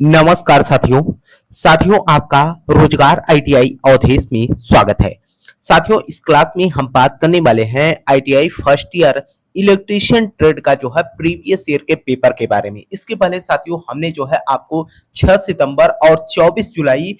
नमस्कार साथियों आपका रोजगार आईटीआई अवधेश में स्वागत है। साथियों इस क्लास में हम बात करने वाले हैं ITI first year electrician trade का जो है प्रीवियस ईयर के पेपर के बारे में। इसके पहले साथियों हमने जो है आपको 6 सितंबर और 24 जुलाई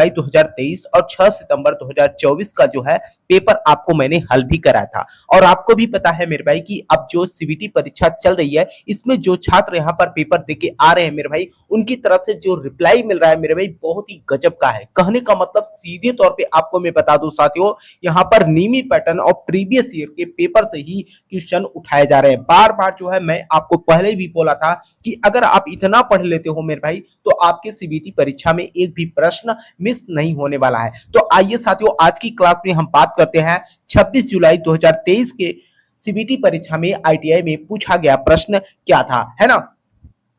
2023 और 6 सितंबर 2024 का जो है पेपर आपको मैंने हल भी कराया था। और आपको भी पता है मेरे भाई कि अब जो सीबीटी परीक्षा चल रही है इसमें जो छात्र यहाँ पर पेपर देके आ रहे हैं मेरे भाई, उनकी तरफ से जो रिप्लाई मिल रहा है मेरे भाई बहुत ही गजब का है। कहने का मतलब सीधे तौर पे आपको मैं बता दूं साथियों, यहाँ पर नीमी पैटर्न और प्रीवियस ईयर के पेपर से ही क्वेश्चन उठाए जा रहे हैं। बार बार जो है मैं आपको पहले भी बोला था कि अगर आप इतना पढ़ लेते हो मेरे भाई तो आपके सीबीटी परीक्षा में एक भी प्रश्न मिस नहीं होने वाला है। तो आइए साथियों आज की क्लास में हम बात करते हैं 26 जुलाई 2023 के सीबीटी परीक्षा में आईटीआई में पूछा गया प्रश्न क्या था, है ना।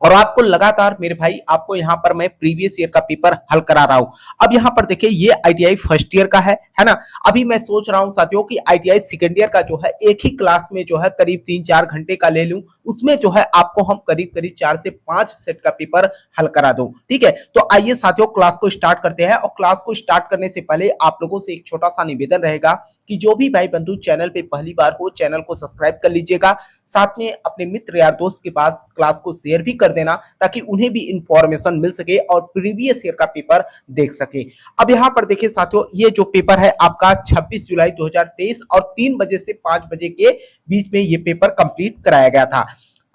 और आपको लगातार मेरे भाई आपको यहाँ पर मैं प्रीवियस ईयर का पेपर हल करा रहा हूं। अब यहाँ पर देखिए ये आईटीआई फर्स्ट ईयर का है ना। अभी मैं सोच रहा हूं साथियों कि आईटीआई सेकेंड ईयर का जो है एक ही क्लास में जो है करीब 3-4 घंटे का ले लूं, उसमें जो है आपको हम करीब 4 से 5 सेट का पेपर हल करा दूं। ठीक है, तो आइए साथियों क्लास को स्टार्ट करते हैं। और क्लास को स्टार्ट करने से पहले आप लोगों से एक छोटा सा निवेदन रहेगा कि जो भी भाई बंधु चैनल पे पहली बार हो चैनल को सब्सक्राइब कर लीजिएगा, साथ में अपने मित्र यार दोस्त के पास क्लास को शेयर भी कर देना ताकि उन्हें भी इंफॉर्मेशन मिल सके और प्रीवियस ईयर का पेपर देख सके। अब यहां पर देखिए साथियों ये जो पेपर है आपका 26 जुलाई 2023 और 3 बजे से 5 बजे के बीच में ये पेपर कंप्लीट कराया गया था।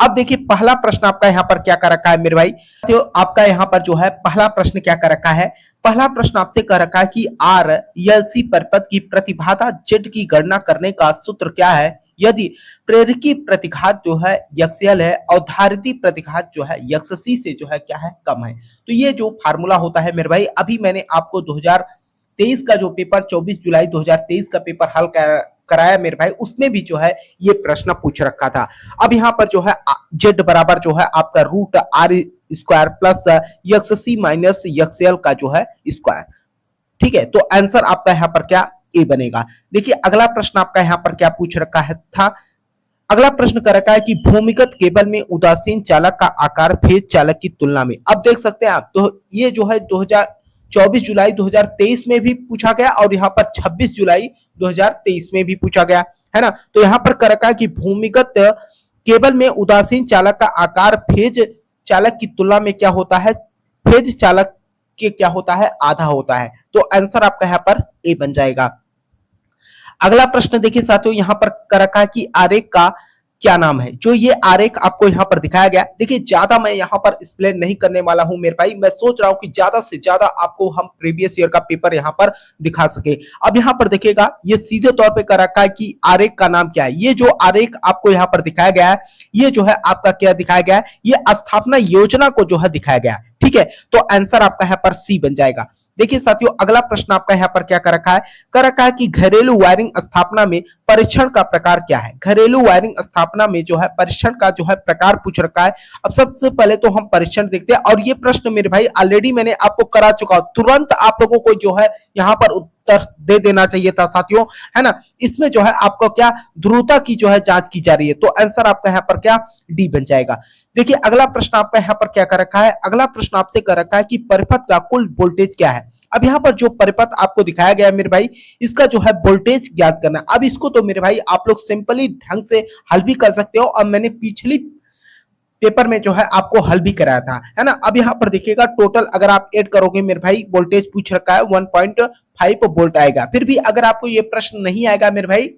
अब देखिए पहला प्रश्न आपका यहाँ पर क्या कर रखा है मेरे भाई, तो आपका यहाँ पर जो है पहला प्रश्न क्या कर रखा है। पहला प्रश्न आपसे कह रखा है कि आर एलसी परिपथ की प्रतिबाधा जेड की गणना करने का सूत्र क्या है यदि प्रेरकी प्रतिघात जो है यक्सएल है और धारिती प्रतिघात जो है यक्ससी से जो है क्या है कम है। तो ये जो फार्मूला होता है मेरे भाई, अभी मैंने आपको 2023 का जो पेपर 24 जुलाई 2023 का पेपर हल कराया मेरे भाई, उसमें भी जो है ये प्रश्न पूछ रखा था। अब यहाँ पर जो है जेड बराबर जो है आपका root R square plus X C minus X L का जो है स्क्वायर। ठीक है, तो आंसर आपका यहाँ पर क्या ए बनेगा। देखिए अगला प्रश्न आपका यहाँ पर क्या पूछ रखा है था। अगला प्रश्न कर रखा है कि भूमिगत केबल में उदासीन चालक का आकार फेज चालक की तुलना में। अब देख सकते हैं आप, तो ये जो है 24 जुलाई 2023 में भी पूछा गया और यहाँ पर 26 जुलाई 2023 में भी पूछा गया, है ना। तो यहाँ पर कर रखा है कि भूमिगत केबल में उदासीन चालक का आकार फेज चालक की तुलना में क्या होता है, फेज चालक के क्या होता है, आधा होता है। तो आंसर आपका यहाँ पर ए बन जाएगा। अगला प्रश्न देखिए साथियों यहाँ पर कर रखा है कि आरेख का क्या नाम है। जो ये आरेख आपको यहाँ पर दिखाया गया, देखिए ज्यादा मैं यहाँ पर एक्सप्लेन नहीं करने वाला हूं मेरे भाई, मैं सोच रहा हूं कि ज्यादा से ज्यादा आपको हम प्रीवियस ईयर का पेपर यहाँ पर दिखा सके। अब यहाँ पर देखिएगा ये सीधे तौर पे कर रखा है कि आरेख का नाम क्या है। ये जो आरेख आपको यहाँ पर दिखाया गया है ये जो है आपका क्या दिखाया गया है, ये स्थापना योजना को जो है दिखाया गया है। ठीक है, तो आंसर आपका यहाँ पर सी बन जाएगा। देखिए साथियों अगला प्रश्न आपका यहाँ पर क्या कर रखा है कि घरेलू वायरिंग स्थापना में परीक्षण का प्रकार क्या है। घरेलू वायरिंग स्थापना में जो है परीक्षण का जो है प्रकार पूछ रखा है। अब सबसे पहले तो हम परीक्षण देखते हैं और ये प्रश्न मेरे भाई ऑलरेडी मैंने आपको करा चुका हूं, तुरंत आप लोगों को जो है यहाँ पर उत्तर दे देना चाहिए था साथियों, है ना। इसमें जो है आपको क्या ध्रुवता की जो है जांच की जा रही है, तो आंसर आपका यहाँ पर क्या डी बन जाएगा। देखिए अगला प्रश्न आपका यहाँ पर क्या कर रखा है। अगला प्रश्न आपसे कर रखा है कि परिपथ का कुल वोल्टेज क्या है। अब यहाँ पर जो परिपथ आपको दिखाया गया है मेरे भाई, इसका जो है वोल्टेज ज्ञात करना। अब इसको तो मेरे भाई आप लोग सिंपली ढंग से हल भी कर सकते हो और मैंने पिछली पेपर में जो है आपको हल भी कराया था, है ना। अब यहाँ पर देखिएगा टोटल अगर आप ऐड करोगे मेरे भाई, वोल्टेज पूछ रखा है 1.5 वोल्ट आएगा। फिर भी अगर आपको ये प्रश्न नहीं आएगा मेरे भाई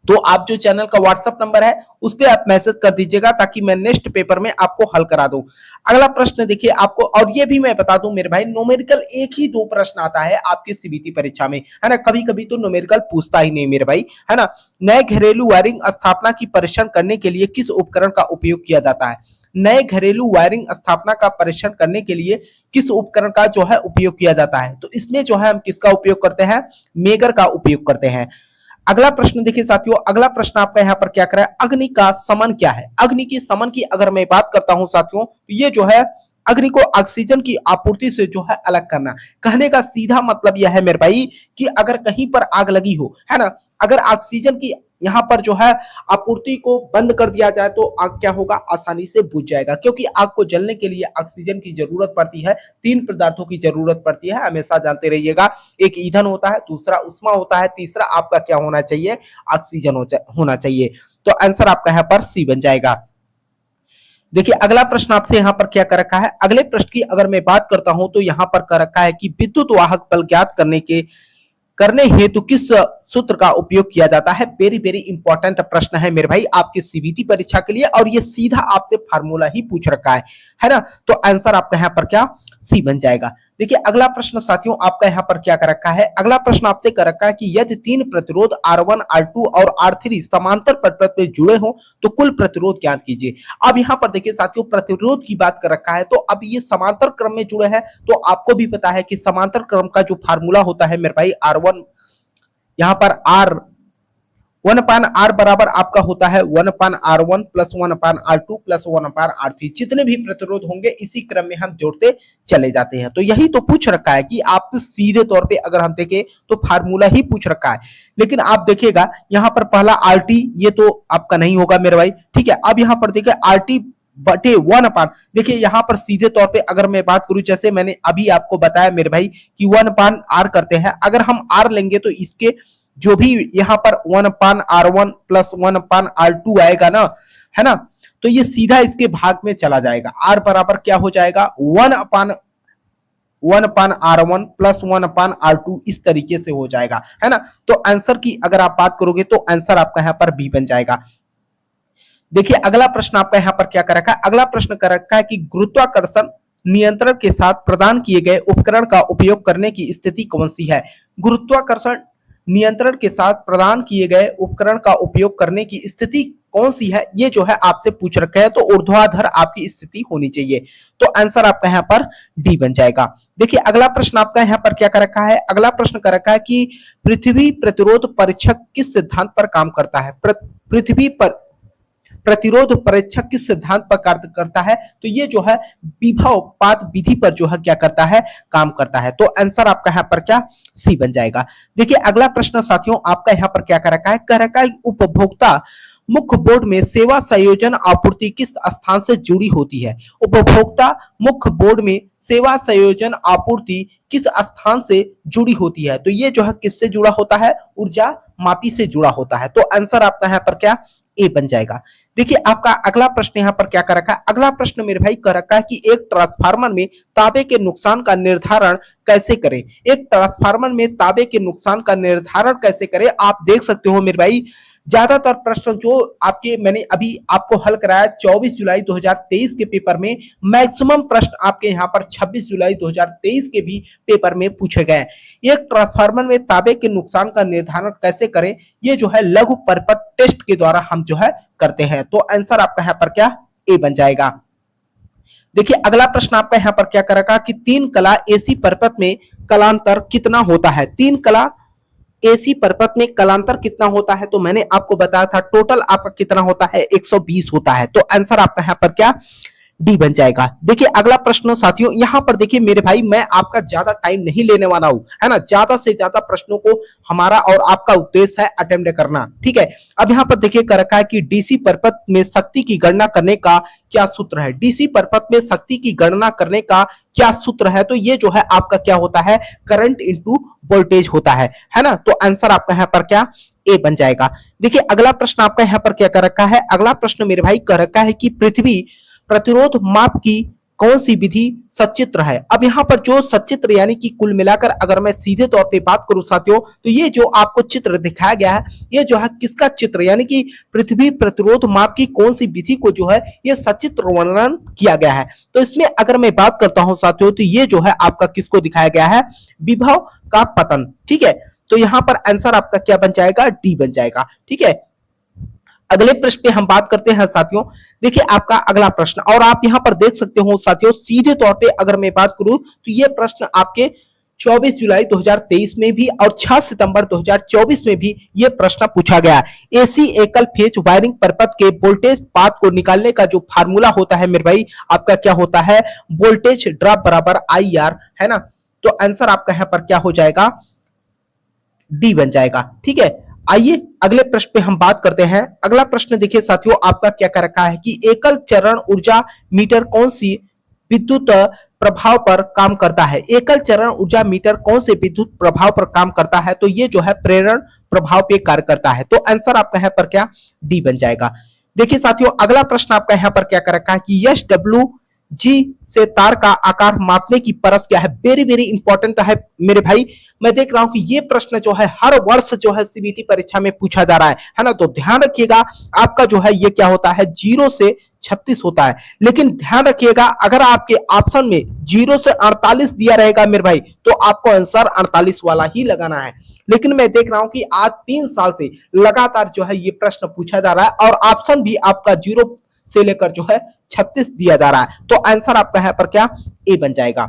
तो आप जो चैनल का व्हाट्सएप नंबर है उस पर आप मैसेज कर दीजिएगा ताकि मैं नेक्स्ट पेपर में आपको हल करा दूं। अगला प्रश्न देखिए आपको, और ये भी मैं बता दूं मेरे भाई, न्यूमेरिकल एक ही 2 प्रश्न आता है आपकी सीबीटी परीक्षा में, है ना। कभी कभी तो न्यूमेरिकल पूछता ही नहीं मेरे भाई, है ना। नए घरेलू वायरिंग स्थापना की परीक्षण करने के लिए किस उपकरण का उपयोग किया जाता है। नए घरेलू वायरिंग स्थापना का परीक्षण करने के लिए किस उपकरण का जो है उपयोग किया जाता है। तो इसमें जो है हम किसका उपयोग करते हैं, मेगर का उपयोग करते हैं। अगला प्रश्न देखिए साथियों, अगला प्रश्न आपका यहाँ पर क्या कर रहा है, अग्नि का समन क्या है। अग्नि की समन की अगर मैं बात करता हूं साथियों, तो ये जो है अग्नि को ऑक्सीजन की आपूर्ति से जो है अलग करना। कहने का सीधा मतलब यह है मेरे भाई कि अगर कहीं पर आग लगी हो, है ना, अगर ऑक्सीजन की यहाँ पर जो है आपूर्ति को बंद कर दिया जाए तो आग क्या होगा, आसानी से बुझ जाएगा, क्योंकि आग को जलने के लिए ऑक्सीजन की जरूरत पड़ती है, तीन पदार्थों की जरूरत पड़ती है, हमेशा जानते रहिएगा। एक ईंधन होता है, दूसरा उष्मा होता है, तीसरा आपका क्या होना चाहिए, ऑक्सीजन होना चाहिए। तो आंसर आपका यहाँ पर सी बन जाएगा। देखिए अगला प्रश्न आपसे यहाँ पर क्या कर रखा है, अगले प्रश्न की अगर मैं बात करता हूं तो यहाँ पर कर रखा है कि विद्युत वाहक बल ज्ञात करने हेतु किस सूत्र का उपयोग किया जाता है। वेरी वेरी इंपॉर्टेंट प्रश्न है मेरे भाई आपकी सीबीटी परीक्षा के लिए, और ये सीधा आपसे फार्मूला ही पूछ रखा है ना। तो आंसर आपका यहाँ पर क्या, सी बन जाएगा। देखिए अगला प्रश्न साथियों आपका यहाँ पर क्या कर रखा है, अगला प्रश्न आपसे कर रखा है कि यदि तीन प्रतिरोध R1 R2 और R3 समांतर परत में जुड़े हो तो कुल प्रतिरोध ज्ञात कीजिए। अब यहाँ पर देखिए साथियों प्रतिरोध की बात कर रखा है, तो अब ये समांतर क्रम में जुड़े हैं, तो आपको भी पता है कि समांतर क्रम का जो फार्मूला होता है मेरे भाई R1, यहाँ पर R 1/R बराबर आपका होता है 1/R1 plus 1/R2 plus 1/R3। जितने भी प्रतिरोध होंगे इसी क्रम में हम जोड़ते चले जाते हैं। तो यही तो पूछ रखा है कि आप सीधे तौर पे अगर हम देखें तो फार्मूला ही पूछ रखा है, लेकिन आप देखिएगा यहाँ पर पहला RT ये तो आपका नहीं होगा मेरे भाई, ठीक है। अब यहाँ पर देखिए RT बटे 1/, देखिए यहाँ पर सीधे तौर पे अगर मैं बात करूं, जैसे मैंने अभी आपको बताया मेरे भाई कि 1/R करते हैं, अगर हम R लेंगे तो इसके जो भी यहाँ पर 1/R1 प्लस 1/R2 आएगा ना, है ना, तो ये सीधा इसके भाग में चला जाएगा। R बराबर क्या हो जाएगा 1/R1 प्लस 1/R2 इस तरीके से हो जाएगा, है ना। तो आंसर की अगर आप बात करोगे तो आंसर आपका यहाँ पर बी बन जाएगा। देखिए अगला प्रश्न आपका यहाँ पर क्या कर रखा है, अगला प्रश्न कर रखा है कि गुरुत्वाकर्षण नियंत्रण के साथ प्रदान किए गए उपकरण का उपयोग करने की स्थिति कौन सी है। गुरुत्वाकर्षण नियंत्रण के साथ प्रदान किए गए उपकरण का उपयोग करने की स्थिति कौन सी है, ये जो है आपसे पूछ रखा है, तो ऊर्ध्वाधर आपकी स्थिति होनी चाहिए। तो आंसर आपका यहाँ पर डी बन जाएगा। देखिए अगला प्रश्न आपका यहाँ पर क्या कर रखा है, अगला प्रश्न कर रखा है कि पृथ्वी प्रतिरोध परीक्षक किस सिद्धांत पर काम करता है। पृथ्वी पर प्रतिरोध परीक्षक किस सिद्धांत पर कार्य करता है, तो ये जो है विभवपात विधि पर जो है क्या करता है, काम करता है। तो आंसर आपका यहाँ पर क्या, सी बन जाएगा। देखिए अगला प्रश्न साथियों आपका यहाँ पर क्या कर रखा है, कह रखा है उपभोक्ता मुख्य बोर्ड में सेवा संयोजन आपूर्ति किस स्थान से जुड़ी होती है। उपभोक्ता मुख्य बोर्ड में सेवा संयोजन आपूर्ति किस स्थान से जुड़ी होती है, तो ये जो है किससे जुड़ा होता है, ऊर्जा मापी से जुड़ा होता है। तो आंसर आपका यहाँ पर क्या, ए बन जाएगा। देखिए आपका अगला प्रश्न यहाँ पर क्या कर रखा है, अगला प्रश्न मेरे भाई कर रखा है कि एक ट्रांसफार्मर में तांबे के नुकसान का निर्धारण कैसे करें। एक ट्रांसफार्मर में तांबे के नुकसान का निर्धारण कैसे करें, आप देख सकते हो मेरे भाई ज्यादातर प्रश्न जो आपके मैंने अभी आपको हल कराया 24 जुलाई 2023 के पेपर में, मैक्सिमम प्रश्न आपके यहाँ पर 26 जुलाई 2023 के भी पेपर में पूछे गए। एक ट्रांसफार्मर में तांबे के नुकसान का निर्धारण कैसे करें, ये जो है लघु परिपथ टेस्ट के द्वारा हम जो है करते हैं। तो आंसर आपका यहाँ पर क्या, ए बन जाएगा। देखिए अगला प्रश्न आपका यहाँ पर क्या कर रखा कि तीन कला एसी परिपथ में कलांतर कितना होता है। तीन कला एसी परिपथ में कलांतर कितना होता है, तो मैंने आपको बताया था टोटल आपका कितना होता है, 120 होता है। तो आंसर आपका यहाँ पर क्या, डी बन जाएगा। देखिए अगला प्रश्न साथियों यहाँ पर देखिए मेरे भाई मैं आपका ज्यादा टाइम नहीं लेने वाला हूं, है ना, ज्यादा से ज्यादा प्रश्नों को हमारा और आपका उद्देश्य है अटेम्प्ट करना, ठीक है। अब यहाँ पर देखिए कर रखा है कि डीसी परिपथ में शक्ति की गणना करने का क्या सूत्र है। डीसी परिपथ में शक्ति की गणना करने का क्या सूत्र है, तो ये जो है आपका क्या होता है, करंट इंटू वोल्टेज होता है ना। तो आंसर आपका यहाँ पर क्या, ए बन जाएगा। देखिए अगला प्रश्न आपका यहाँ पर क्या कर रखा है, अगला प्रश्न मेरे भाई कर रखा है कि पृथ्वी प्रतिरोध माप की कौन सी विधि सचित्र है। अब यहाँ पर जो सचित्र यानी कि कुल मिलाकर अगर मैं सीधे तौर पे बात करूं साथियों, तो ये जो आपको चित्र दिखाया गया है ये जो है किसका चित्र, यानी कि पृथ्वी प्रतिरोध माप की कौन सी विधि को जो है ये सचित्र वर्णन किया गया है। तो इसमें अगर मैं बात करता हूं साथियों, तो ये जो है आपका किसको दिखाया गया है, विभव का पतन, ठीक है। तो यहाँ पर आंसर आपका क्या बन जाएगा, डी बन जाएगा, ठीक है। अगले प्रश्न पे हम बात करते हैं साथियों। देखिए आपका अगला प्रश्न, और आप यहां पर देख सकते हो साथियों सीधे तौर पे अगर मैं बात करूं तो ये प्रश्न आपके 24 जुलाई 2023 में भी और 6 सितंबर 2024 में भी ये प्रश्न पूछा गया। एसी एकल फेज वायरिंग परिपथ के वोल्टेज पाथ को निकालने का जो फार्मूला होता है मेरे भाई आपका क्या होता है, वोल्टेज ड्रॉप बराबर IR, है ना। तो आंसर आपका यहाँ पर क्या हो जाएगा, डी बन जाएगा, ठीक है। आइए अगले प्रश्न पे हम बात करते हैं। अगला प्रश्न देखिए साथियों, आपका क्या कर रखा है कि एकल चरण ऊर्जा मीटर कौन सी विद्युत प्रभाव पर काम करता है। एकल चरण ऊर्जा मीटर कौन से विद्युत प्रभाव पर काम करता है, तो ये जो है प्रेरण प्रभाव पे कार्य करता है। तो आंसर आपका यहाँ पर क्या डी बन जाएगा। देखिए साथियों, अगला प्रश्न आपका यहाँ पर क्या कर रखा है कि यश डब्ल्यू जी से तार का आकार मापने की परस क्या है। वेरी वेरी इंपॉर्टेंट है मेरे भाई। मैं देख रहा हूं कि ये प्रश्न जो है हर वर्ष जो है सीबीटी परीक्षा में पूछा जा रहा है ना। तो ध्यान रखिएगा, आपका जो है ये क्या होता है 0 से 36 होता है, लेकिन ध्यान रखिएगा अगर आपके ऑप्शन में 0 से 48 दिया रहेगा मेरे भाई, तो आपको आंसर 48 वाला ही लगाना है। लेकिन मैं देख रहा हूं कि आज 3 साल से लगातार जो है ये प्रश्न पूछा जा रहा है और ऑप्शन भी आपका 0 से लेकर जो है 36 दिया जा रहा है। तो आंसर आपका यहाँ पर क्या ए बन जाएगा।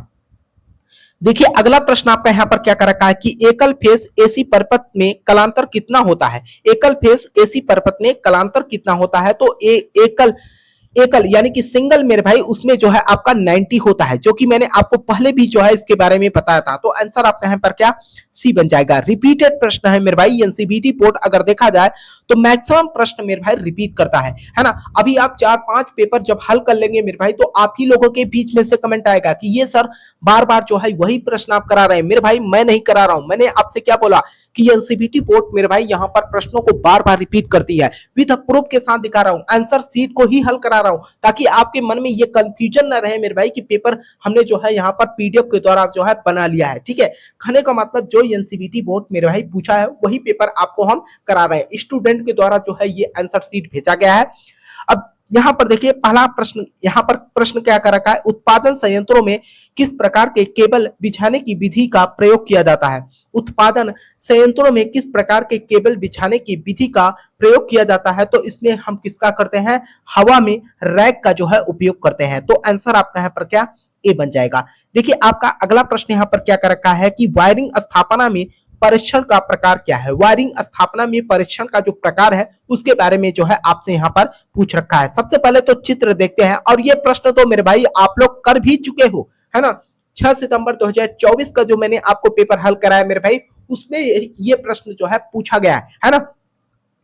देखिए अगला प्रश्न आपका यहाँ पर क्या कर रखा है कि एकल फेस एसी परपथ में कलांतर कितना होता है। एकल फेस एसी परपथ में कलांतर कितना होता है, तो एकल एकल यानी कि सिंगल मेरे भाई, उसमें जो है आपका 90 होता है, जो कि मैंने आपको पहले भी जो है इसके बारे में बताया था। तो आंसर आपका यहाँ पर क्या सी बन जाएगा। रिपीटेड प्रश्न है मेरे भाई। एनसीबीटी बोर्ड अगर देखा जाए तो मैक्सिमम प्रश्न मेरे भाई रिपीट करता है ना। अभी आप 4-5 पेपर जब हल कर लेंगे मेरे भाई, तो आप ही लोगों के बीच में से कमेंट आएगा कि ये सर बार बार जो है वही प्रश्न आप करा रहे हैं। मेरे भाई मैं नहीं करा रहा हूं, मैंने आपसे क्या बोला कि एनसीबीटी बोर्ड मेरे भाई यहाँ पर प्रश्नों को बार बार रिपीट करती है। विद प्रूफ के साथ दिखा रहा हूं, आंसर सीट को ही हल करा रहा हूं, ताकि आपके मन में ये कंफ्यूजन ना रहे मेरे भाई कि पेपर हमने जो है यहाँ पर पीडीएफ के द्वारा जो है बना लिया है। ठीक है, कहने का मतलब जो एनसीबीटी बोर्ड मेरे भाई पूछा है वही पेपर आपको हम करा रहे हैं। स्टूडेंट के द्वारा जो है ये आंसर सीट भेजा गया है। अब यहाँ पर देखिए पहला प्रश्न, यहाँ पर प्रश्न क्या कर रखा है, उत्पादन संयंत्रों में किस प्रकार के केबल बिछाने की विधि का प्रयोग किया जाता है। उत्पादन संयंत्रों में किस प्रकार के केबल बिछाने की विधि का प्रयोग किया जाता है, तो इसमें हम किसका करते हैं, हवा में रैक का जो है उपयोग करते हैं। तो आंसर आपका यहाँ पर क्या ए बन जाएगा। देखिए आपका अगला प्रश्न यहाँ पर क्या कर रखा है कि वायरिंग स्थापना में परीक्षण का प्रकार क्या है। वायरिंग स्थापना में परीक्षण का जो प्रकार है उसके बारे में जो है आपसे यहाँ पर पूछ रखा है। सबसे पहले तो चित्र देखते हैं, और ये प्रश्न तो मेरे भाई आप लोग कर भी चुके हो, है ना। 6 सितंबर 2024 का जो मैंने आपको पेपर हल कराया मेरे भाई, उसमें ये प्रश्न जो है पूछा गया है ना।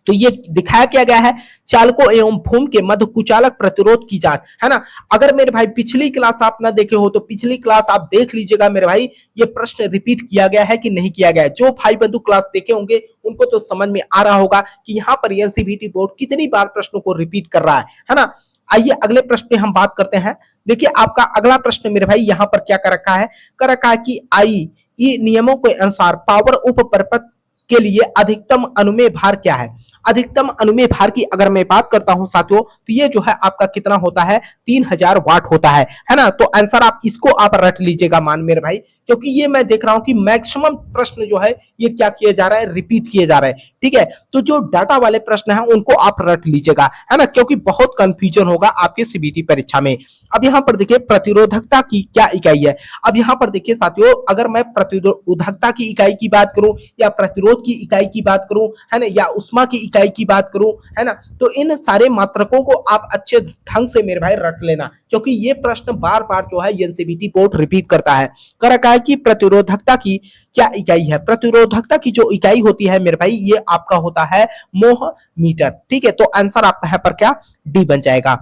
तो ये दिखाया क्या गया है, चालकों एवं भूम के मध्य कुचालक प्रतिरोध की जांच, है ना। अगर मेरे भाई पिछली क्लास आप ना देखे हो तो पिछली क्लास आप देख लीजिएगा मेरे भाई, ये प्रश्न रिपीट किया गया है कि नहीं किया गया है। जो भाई बंधु क्लास देखे होंगे उनको तो समझ में आ रहा होगा कि यहाँ पर एनसीबीटी बोर्ड कितनी बार प्रश्नों को रिपीट कर रहा है ना। आइए अगले प्रश्न पे हम बात करते हैं। देखिए आपका अगला प्रश्न मेरे भाई यहाँ पर क्या कर रखा है, कि आई नियमों के अनुसार पावर उप परपथ के लिए अधिकतम अनुमेय भार क्या है। अधिकतम अनुमेय भार की अगर मैं बात करता हूं साथियों, तो ये जो है आपका कितना होता है, 3000 वाट होता है ना। तो आंसर आप इसको आप रट लीजिएगा मान मेरे भाई, क्योंकि ये मैं देख रहा हूं कि मैक्सिमम प्रश्न जो है ये क्या किए जा रहा है, रिपीट किए जा रहे हैं। ठीक है, तो जो डाटा वाले प्रश्न है उनको आप रट लीजिएगा, है ना, क्योंकि बहुत कंफ्यूजन होगा आपके सीबीटी परीक्षा में। अब यहाँ पर देखिए प्रतिरोधकता की क्या इकाई है। अब यहाँ पर देखिए साथियों, अगर मैं प्रतिरोधकता की इकाई की बात करूं या प्रतिरोध की इकाई की बात करूं, है ना, या उष्मा की इकाई की बात करूं, है ना, तो इन सारे मात्रकों को आप अच्छे ढंग से मेरे भाई रट लेना, क्योंकि ये प्रश्न बार बार जो है एनसीबीटी बोर्ड रिपीट करता है। कर रखा है कि प्रतिरोधकता की क्या इकाई है। प्रतिरोधकता की जो इकाई होती है मेरे भाई, ये आपका होता है मोह मीटर। ठीक है, तो आंसर आपका यहाँ पर क्या डी बन जाएगा।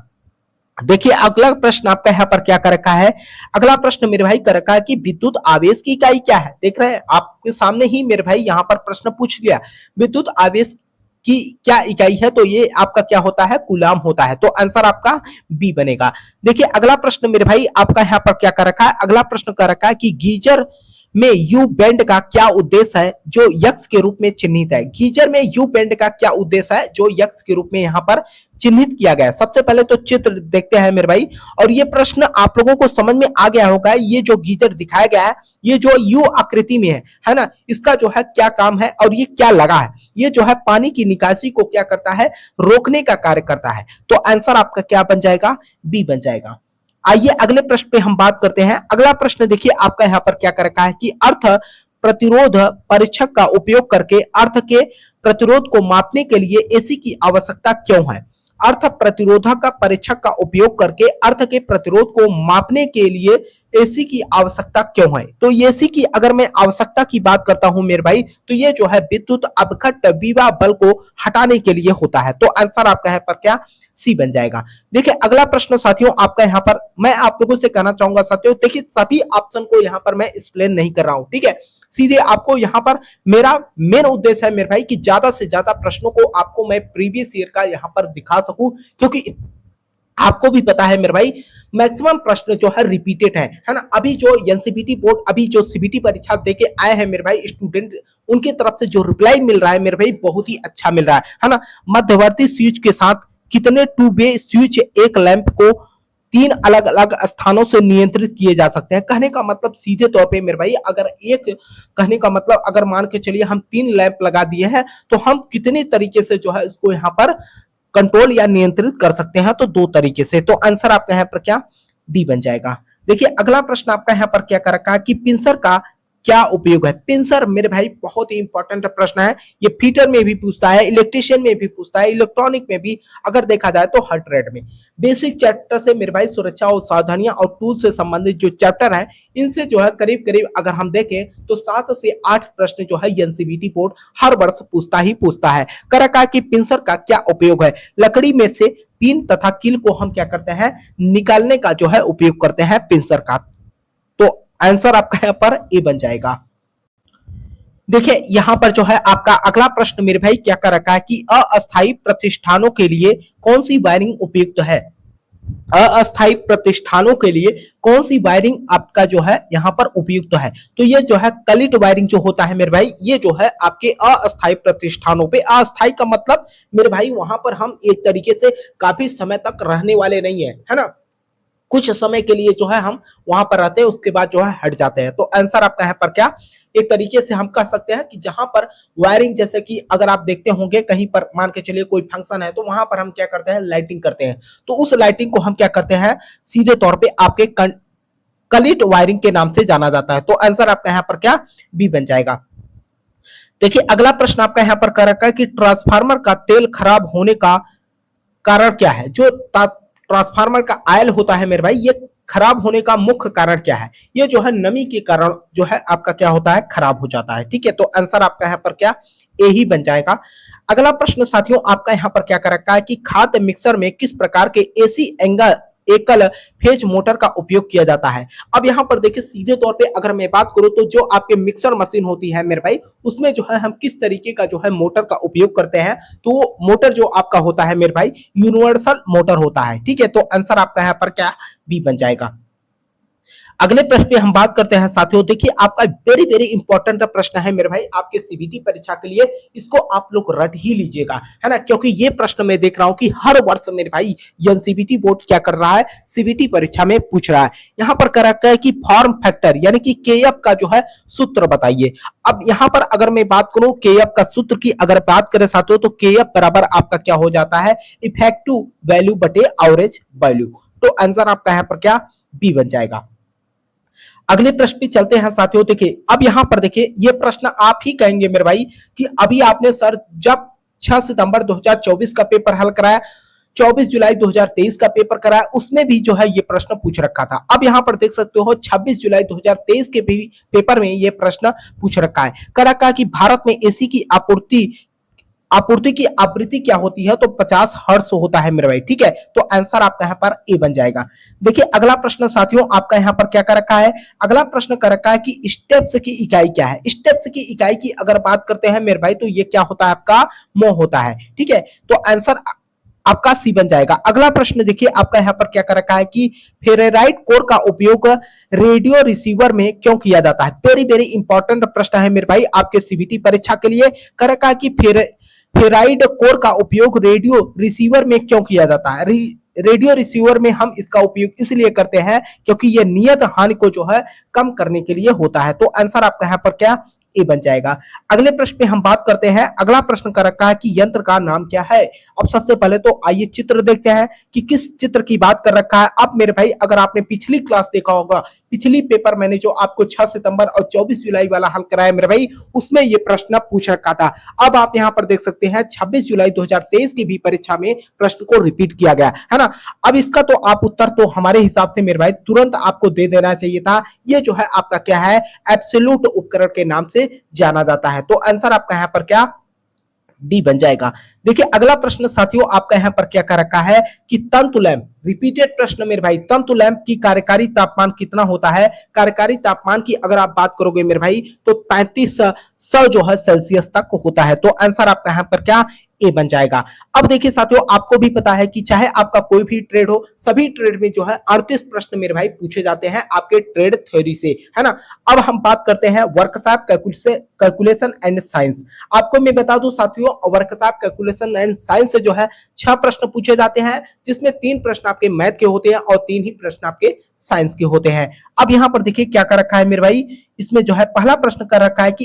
देखिए अगला प्रश्न आपका यहाँ पर क्या कर रखा है। अगला प्रश्न मेरे भाई कर रखा है कि विद्युत आवेश की इकाई क्या है। देख रहे हैं आपके सामने ही मेरे भाई यहाँ पर प्रश्न पूछ लिया, विद्युत आवेश की क्या इकाई है, तो ये आपका क्या होता है, कूलाम होता है। तो आंसर आपका बी बनेगा। देखिए अगला प्रश्न मेरे भाई आपका यहाँ पर क्या कर रखा है। अगला प्रश्न कर रखा है कि गीजर में यू बैंड का क्या उद्देश्य है जो यक्स के रूप में चिन्हित है। गीजर में यू बैंड का क्या उद्देश्य है जो यक्स के रूप में यहाँ पर चिन्हित किया गया है। सबसे पहले तो चित्र देखते हैं मेरे भाई, और ये प्रश्न आप लोगों को समझ में आ गया होगा। ये जो गीजर दिखाया गया है, ये जो यू आकृति में है ना, इसका जो है क्या काम है और ये क्या लगा है। ये जो है पानी की निकासी को क्या करता है, रोकने का कार्य करता है। तो आंसर आपका क्या बन जाएगा, बी बन जाएगा। आइए अगले प्रश्न पे हम बात करते हैं। अगला प्रश्न देखिए आपका यहाँ पर क्या कर रखा है कि अर्थ प्रतिरोध परीक्षक का उपयोग करके अर्थ के प्रतिरोध को मापने के लिए एसी की आवश्यकता क्यों है। अर्थ प्रतिरोधक का परीक्षक का उपयोग करके अर्थ के प्रतिरोध को मापने के लिए एसी की आवश्यकता क्यों है? तो एसी की अगर मैं आवश्यकता की बात करता हूं मेरे भाई, तो ये जो है विद्युत अपघट्ट विभव बल को हटाने के लिए होता है। तो आंसर आपका यहाँ पर क्या सी बन जाएगा। देखिए अगला प्रश्न साथियों आपका यहाँ पर मैं आप लोगों से कहना चाहूंगा साथियों, देखिए सभी ऑप्शन को यहाँ पर मैं एक्सप्लेन नहीं कर रहा हूं, ठीक है। सीधे आपको यहाँ पर मेरा मेन उद्देश्य है मेरे भाई कि ज्यादा से ज्यादा प्रश्नों को आपको मैं प्रीवियस ईयर का यहाँ पर दिखा सकूं, क्योंकि आपको भी पता है मेरे भाई मैक्सिमम प्रश्न जो है रिपीटेड है ना। अभी जो एनसीबीटी बोर्ड अभी जो सीबीटी परीक्षा देके आए हैं मेरे भाई स्टूडेंट, उनके तरफ से जो रिप्लाई मिल रहा है मेरे भाई बहुत ही अच्छा मिल रहा है ना। मध्यवर्ती स्विच के साथ कितने टू वे स्विच एक लैंप को 3 अलग अलग स्थानों से नियंत्रित किए जा सकते हैं। कहने का मतलब सीधे तौर पे मेरे भाई अगर एक कहने का मतलब अगर मान के चलिए हम 3 लैंप लगा दिए हैं तो हम कितने तरीके से जो है इसको यहाँ पर कंट्रोल या नियंत्रित कर सकते हैं, तो 2 तरीके से। तो आंसर आपका यहाँ पर क्या डी बन जाएगा। देखिए अगला प्रश्न आपका यहाँ पर क्या कर रखा है कि पिंसर का क्या उपयोग है। पिंसर मेरे भाई बहुत ही इंपॉर्टेंट प्रश्न है, ये फीटर में भी पूछता है, इलेक्ट्रिशियन में भी पूछता है, इलेक्ट्रॉनिक में भी, अगर देखा जाए तो हर ट्रेड में। बेसिक चैप्टर से मेरे भाई सुरक्षा और सावधानियां और टूल से संबंधित जो चैप्टर है इनसे जो है करीब करीब अगर हम देखें तो 7 से 8 प्रश्न जो है एनसीबीटी बोर्ड हर वर्ष पूछता है। कर रखा है कि पिंसर का क्या उपयोग है। लकड़ी में से पिन तथा कील को हम क्या करते हैं निकालने का जो है उपयोग करते हैं पिंसर का। तो आंसर आपका यहाँ पर ए बन जाएगा। देखिए यहां पर जो है आपका अगला प्रश्न मेरे भाई क्या कर रखा है कि अस्थायी प्रतिष्ठानों के लिए कौन सी वायरिंग उपयुक्त है। अस्थायी प्रतिष्ठानों के लिए कौन सी वायरिंग आपका जो है यहाँ पर उपयुक्त है। तो ये जो है कलिट वायरिंग जो होता है मेरे भाई, ये जो है आपके अस्थायी प्रतिष्ठानों पे, अस्थायी का मतलब मेरे भाई वहां पर हम एक तरीके से काफी समय तक रहने वाले नहीं है ना। कुछ समय के लिए जो है हम वहां पर रहते हैं, उसके बाद जो है हट जाते हैं। तो आंसर आपका यहाँ पर क्या एक तरीके से हम कह सकते हैं कि जहां पर वायरिंग, जैसे कि अगर आप देखते होंगे कहीं पर मान के चलिए कोई फंक्शन है तो वहां पर हम क्या करते हैं लाइटिंग करते हैं, तो उस लाइटिंग को हम क्या करते हैं सीधे तौर पे आपके कलिट वायरिंग के नाम से जाना जाता है। तो आंसर आपका यहाँ पर क्या बी बन जाएगा। देखिए अगला प्रश्न आपका यहाँ पर कर रखा है कि ट्रांसफार्मर का तेल खराब होने का कारण क्या है। जो ट्रांसफार्मर का आयल होता है मेरे भाई, ये खराब होने का मुख्य कारण क्या है। ये जो है नमी के कारण जो है आपका क्या होता है खराब हो जाता है, ठीक है। तो आंसर आपका यहाँ पर क्या ए ही बन जाएगा। अगला प्रश्न साथियों आपका यहाँ पर क्या कर रखा है कि खाद्य मिक्सर में किस प्रकार के एसी एकल फेज मोटर का उपयोग किया जाता है। अब यहाँ पर देखिए सीधे तौर पे अगर मैं बात करूं तो जो आपके मिक्सर मशीन होती है मेरे भाई, उसमें जो है हम किस तरीके का जो है मोटर का उपयोग करते हैं, तो वो मोटर जो आपका होता है मेरे भाई यूनिवर्सल मोटर होता है, ठीक है। तो आंसर आपका यहाँ पर क्या बी बन जाएगा। अगले प्रश्न पे हम बात करते हैं साथियों। देखिए आपका वेरी वेरी इंपॉर्टेंट प्रश्न है मेरे भाई आपके सीबीटी परीक्षा के लिए, इसको आप लोग रट ही लीजिएगा है ना, क्योंकि ये प्रश्न मैं देख रहा हूं कि हर वर्ष मेरे भाई एनसीबीटी बोर्ड क्या कर रहा है सीबीटी परीक्षा में पूछ रहा है। यहाँ पर कर रखा है कि फॉर्म फैक्टर यानी कि केएफ का जो है सूत्र बताइए। अब यहाँ पर अगर मैं बात करूं केएफ का सूत्र की अगर बात करें साथियों, तो केएफ बराबर आपका क्या हो जाता है इफेक्टिव वैल्यू बटे एवरेज वैल्यू। तो आंसर आपका यहाँ पर क्या बी बन जाएगा। अगले प्रश्न पे चलते हैं साथियों। देखिए अब यहां पर देखिए ये प्रश्न आप ही कहेंगे मेरे भाई कि अभी आपने सर जब 6 सितंबर 2024 का पेपर हल कराया, 24 जुलाई 2023 का पेपर कराया, उसमें भी जो है ये प्रश्न पूछ रखा था। अब यहां पर देख सकते हो 26 जुलाई 2023 के भी पेपर में ये प्रश्न पूछ रखा है। कह रखा है कि भारत में एसी की आपूर्ति की आवृत्ति क्या होती है, तो 50 हर्ट्ज होता है मेरे भाई, ठीक है। तो आंसर आपका यहाँ पर ए बन जाएगा। देखिए अगला प्रश्न साथियों आपका यहाँ पर क्या कर रखा है, अगला प्रश्न कर रखा है कि स्टेप्स की इकाई क्या है। स्टेप्स की इकाई की अगर बात करते हैं मेरे भाई, तो ये क्या होता है आपका मोह होता है, ठीक है। तो आंसर आपका सी बन जाएगा। अगला प्रश्न देखिए आपका यहाँ पर क्या कर रखा है कि फेरेराइट कोर का उपयोग रेडियो रिसीवर में क्यों किया जाता है। वेरी वेरी इंपॉर्टेंट प्रश्न है मेरे भाई आपके सीबीटी परीक्षा के लिए। कर रखा है कि फेराइड कोर का उपयोग रेडियो रिसीवर में क्यों किया जाता है। रेडियो रिसीवर में हम इसका उपयोग इसलिए करते हैं क्योंकि यह नियत हानि को जो है कम करने के लिए होता है। तो आंसर आपका यहाँ पर क्या ए बन जाएगा। अगले प्रश्न पे हम बात करते हैं। अगला प्रश्न कर रखा है कि यंत्र का नाम क्या है। अब सबसे पहले तो आइए चित्र देखते हैं कि किस चित्र की बात कर रखा है। अब मेरे भाई अगर आपने पिछली क्लास देखा होगा, पिछली पेपर मैंने जो आपको 6 सितंबर और 24 जुलाई वाला हल कराया मेरे भाई, उसमें ये प्रश्न पूछ रखा था। अब आप यहां पर देख सकते हैं 26 जुलाई 2023 की भी परीक्षा में प्रश्न को रिपीट किया गया है ना। अब इसका तो आप उत्तर तो हमारे हिसाब से मेरे भाई तुरंत आपको दे देना चाहिए था। ये जो है आपका क्या है, एब्सोल्यूट उपकरण के नाम से जाना जाता है। तो आंसर आपका यहां पर क्या, डी बन जाएगा। देखिए अगला प्रश्न साथियों आपका यहां पर क्या कर रखा है कि तंतु लैंप, रिपीटेड प्रश्न मेरे भाई, तंतु लैंप की कार्यकारी तापमान कितना होता है। कार्यकारी तापमान की अगर आप बात करोगे मेरे भाई तो 3300 जो है सेल्सियस तक होता है। तो आंसर आपका यहां पर क्या, ए बन जाएगा। अब देखिए साथियों आपको भी पता है कि चाहे आपका कोई भी ट्रेड हो, सभी ट्रेड में जो है 38 प्रश्न मेरे भाई पूछे जाते हैं आपके ट्रेड थ्योरी से, है ना। अब हम बात करते हैं वर्कशॉप कैलकुलेशन एंड साइंस। आपको मैं बता दूं साथियों, वर्कशॉप कैलकुलेशन एंड साइंस से जो है 6 प्रश्न पूछे जाते हैं, जिसमें 3 प्रश्न आपके मैथ के होते हैं और 3 ही प्रश्न आपके साइंस के होते हैं। अब यहां पर देखिए क्या कर रखा है मेरे भाई, इसमें जो है पहला प्रश्न कर रखा है कि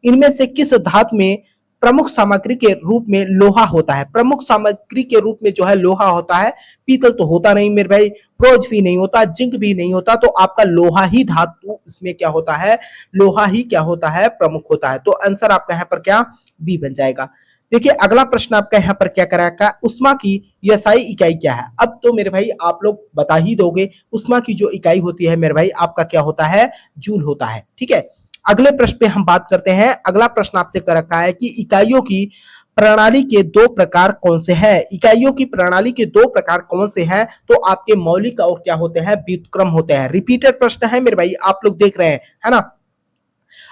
इनमें से किस धातु में प्रमुख सामग्री के रूप में लोहा होता है। प्रमुख सामग्री के रूप में जो है लोहा होता है। पीतल तो होता नहीं मेरे भाई, ब्रोंज भी नहीं होता, जिंक भी नहीं होता, तो आपका लोहा ही धातु इसमें क्या होता है, लोहा ही क्या होता है, प्रमुख होता है। तो आंसर आपका यहाँ पर क्या, बी बन जाएगा। देखिए अगला प्रश्न आपका यहाँ पर क्या करा रखा है, उष्मा की एसआई इकाई क्या है। अब तो मेरे भाई आप लोग बता ही दोगे, उष्मा की जो इकाई होती है मेरे भाई आपका क्या होता है, जूल होता है। ठीक है, अगले प्रश्न पे हम बात करते हैं। अगला प्रश्न आपसे कर रखा है कि इकाइयों की प्रणाली के 2 प्रकार कौन से हैं। इकाइयों की प्रणाली के 2 प्रकार कौन से हैं, तो आपके मौलिक और क्या होते हैं, व्युत्क्रम होते हैं। रिपीटेड प्रश्न है मेरे भाई, आप लोग देख रहे हैं, है ना।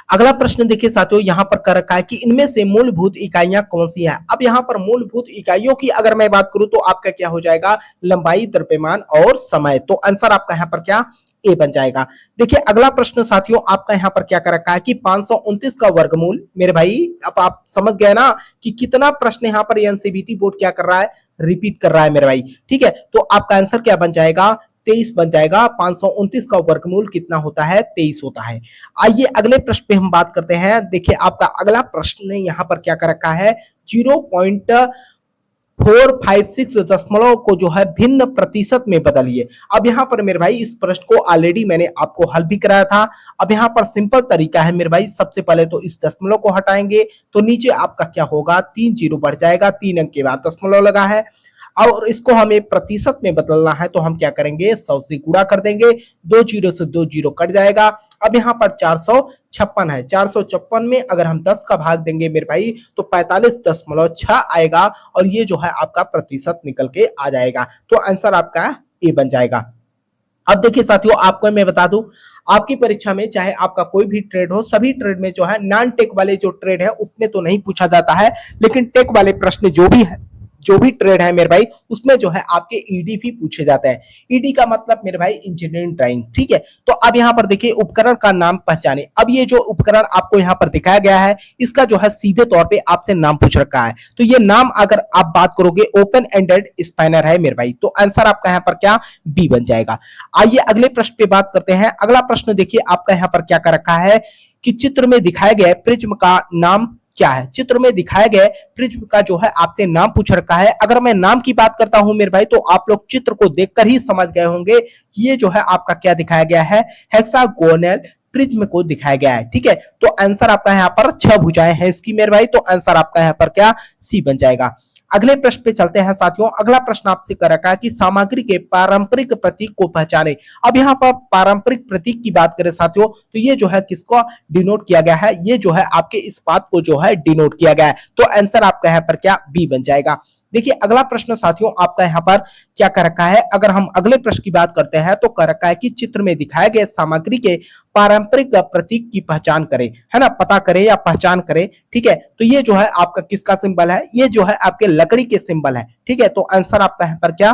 अगला प्रश्न देखिए साथियों यहां पर कर रखा है कि इनमें से मूलभूत इकाइयां कौन सी हैं। अब यहां पर मूलभूत इकाइयों की अगर मैं बात करूं तो आपका क्या हो जाएगा, लंबाई, द्रव्यमान और समय। तो आंसर आपका यहां पर क्या, ए बन जाएगा। देखिए अगला प्रश्न साथियों आपका यहां पर क्या कर रखा है कि 529 का वर्गमूल। मेरे भाई अब आप समझ गए ना कि कितना प्रश्न यहां पर एनसीईआरटी बोर्ड क्या कर रहा है, रिपीट कर रहा है मेरे भाई। ठीक है, तो आपका आंसर क्या बन जाएगा, 23 बन जाएगा। 529 का वर्गमूल कितना होता है, 23 होता है। आइए अगले प्रश्न पे हम बात करते हैं। देखिए आपका अगला प्रश्न यहाँ पर क्या कर रखा है, 0.456 दशमलव को जो है भिन्न प्रतिशत में बदलिए। अब यहाँ पर मेरे भाई इस प्रश्न को ऑलरेडी मैंने आपको हल भी कराया था। अब यहाँ पर सिंपल तरीका है मेरे भाई, सबसे पहले तो इस दशमलव को हटाएंगे तो नीचे आपका क्या होगा, 3 जीरो बढ़ जाएगा, 3 अंक के बाद दशमलव लगा है और इसको हमें प्रतिशत में बदलना है तो हम क्या करेंगे, 100 से गुणा कर देंगे, 2 जीरो से 2 जीरो कट जाएगा। अब यहाँ पर 456 है, 456 में अगर हम 10 का भाग देंगे मेरे भाई तो 45.6 आएगा और ये जो है आपका प्रतिशत निकल के आ जाएगा। तो आंसर आपका ए बन जाएगा। अब देखिए साथियों आपको मैं बता दूं, आपकी परीक्षा में चाहे आपका कोई भी ट्रेड हो, सभी ट्रेड में जो है नॉन टेक वाले जो ट्रेड है उसमें तो नहीं पूछा जाता है, लेकिन टेक वाले प्रश्न जो भी ट्रेड है मेरे भाई उसमें जो है आपके ईडी भी पूछे जाते हैं। ईडी का मतलब मेरे भाई इंजीनियरिंग ड्राइंग। ठीक है, तो अब यहाँ पर देखिए उपकरण का नाम पहचाने। अब ये जो उपकरण आपको यहाँ पर दिखाया गया है इसका जो है सीधे तौर पे आपसे नाम पूछ रखा है। तो ये नाम अगर आप बात करोगे ओपन एंडेड स्पैनर है मेरे भाई, तो आंसर आपका यहाँ पर क्या, बी बन जाएगा। आइए अगले प्रश्न पे बात करते हैं। अगला प्रश्न देखिए आपका यहाँ पर क्या कर रखा है कि चित्र में दिखाए गए प्रिज्म का नाम क्या है। चित्र में दिखाए गए प्रिज्म का जो है आपसे नाम पूछ रखा है। अगर मैं नाम की बात करता हूं मेरे भाई तो आप लोग चित्र को देखकर ही समझ गए होंगे कि ये जो है आपका क्या दिखाया गया है, हेक्सागोनल प्रिज्म को दिखाया गया है। ठीक है, तो आंसर आपका यहाँ पर 6 भुजाएं हैं इसकी मेरे भाई, तो आंसर आपका यहाँ पर क्या, सी बन जाएगा। अगले प्रश्न पे चलते हैं साथियों। अगला प्रश्न आपसे कर रखा है कि सामग्री के पारंपरिक प्रतीक को पहचाने। अब यहाँ पर पारंपरिक प्रतीक की बात करें साथियों तो ये जो है किसको डिनोट किया गया है, ये जो है आपके इस्पात को जो है डिनोट किया गया है। तो आंसर आपका यहाँ पर क्या, बी बन जाएगा। देखिए अगला प्रश्न साथियों आपका यहाँ पर क्या कर रखा है, अगर हम अगले प्रश्न की बात करते हैं तो कर रखा है कि चित्र में दिखाए गए सामग्री के पारंपरिक प्रतीक की पहचान करें, है ना, पता करें या पहचान करें। ठीक है, तो ये जो है आपका किसका सिंबल है, ये जो है आपके लकड़ी के सिंबल है। ठीक है, तो आंसर आपका यहाँ पर क्या,